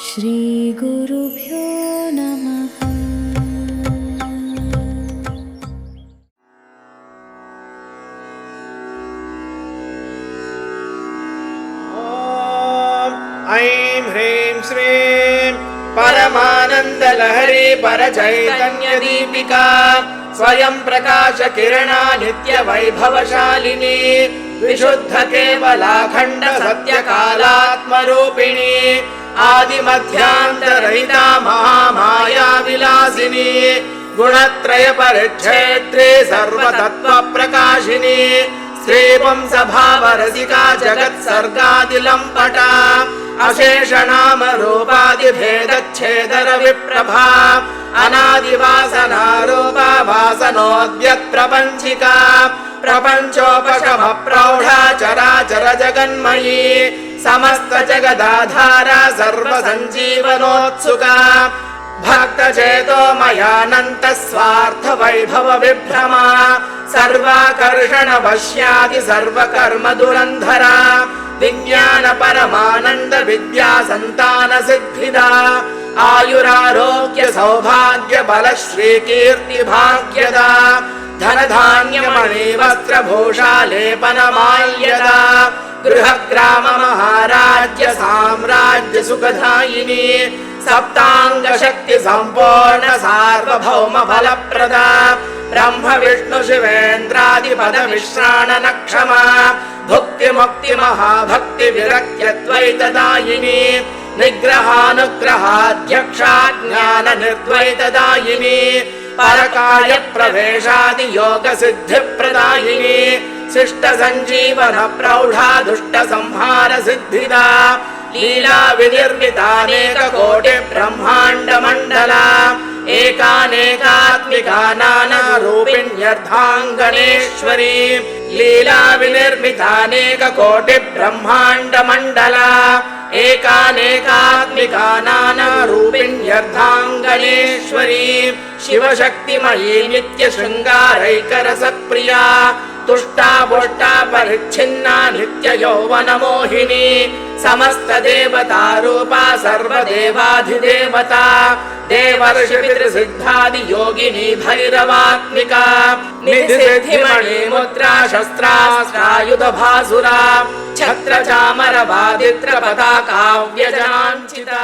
श्रीगुरुभ्यो नमः। ऐं ह्रीं श्रीं परमानन्दलहरी परचैतन्यदीपिका स्वयं प्रकाश किरणा नित्यवैभवशालिनी विशुद्ध केवलाखण्ड सत्यकालात्मरूपिणी आदिमध्यान्तरहिता महामाया विलासिनी गुणत्रय परिच्छेत्री सर्वतत्त्वप्रकाशिनी श्रीपुंसभावरसिका जगत्सर्गादिलम्पटा अशेष नाम रूपादिभेदच्छेदर विप्रभा अनादिवासनारूपा वासनोद्यत्प्रपञ्चिका प्रपञ्चोपशम प्रौढा चराचर जगन्मयी समस्त जगदाधारा सर्वसञ्जीवनोत्सुका भक्तचेतो मयानन्त स्वार्थ वैभव विभ्रमा सर्वाकर्षण वश्यादि सर्वकर्म दुरन्धरा विज्ञान परमानन्द विद्या संतान सिद्धिदा आयुरारोग्य सौभाग्य बल श्री कीर्ति भाग्यदा धन धान्य मणि वस्त्र भूषा लेपन माल्यदा गृह ग्राम महाराज्य साम्राज्य सुखदायिनी सप्तांग शक्ति संपूर्ण सार्वभौम फलप्रदा ब्रह्म विष्णु शिवेन्द्रादि पद विश्राण नक्षमा भुक्ति मुक्ति महाभक्ति विरक्त्यद्वैतदायिनी निग्रहानुग्रहाध्यक्षा ज्ञान निर्द्वैतदायिनी परकाय प्रवेशादि योग सिद्धि प्रदायिनी शिष्ट संजीवन प्रौढ़ा दुष्ट संहार सिद्धिदा लीला विनिर्मितानेक कोटि ब्रह्मांड मंडला एकानेकात्मिका नाना रूपिण्यर्धांगणेश्वरी लीला विनिर्मितानेक कोटि ब्रह्मांड मंडला एकानेकात्मिका नाना रूपिण्यर्धांगणेश्वरी शिवशक्तिमयी नित्य शृंगारैकरसप्रिया तुष्टा पुष्टा परिच्छिन्ना नित्य यौवन मोहिनी समस्त देवता रूपा सर्वदेवाधिदेवता देवर्षि पितृसिद्धादि योगिनी भैरवात्मिका निधि सिद्धिमणि मुद्रा शस्त्रास्त्रायुध भासुरा छत्र चामर वादित्र पताका व्यजनाञ्चिता।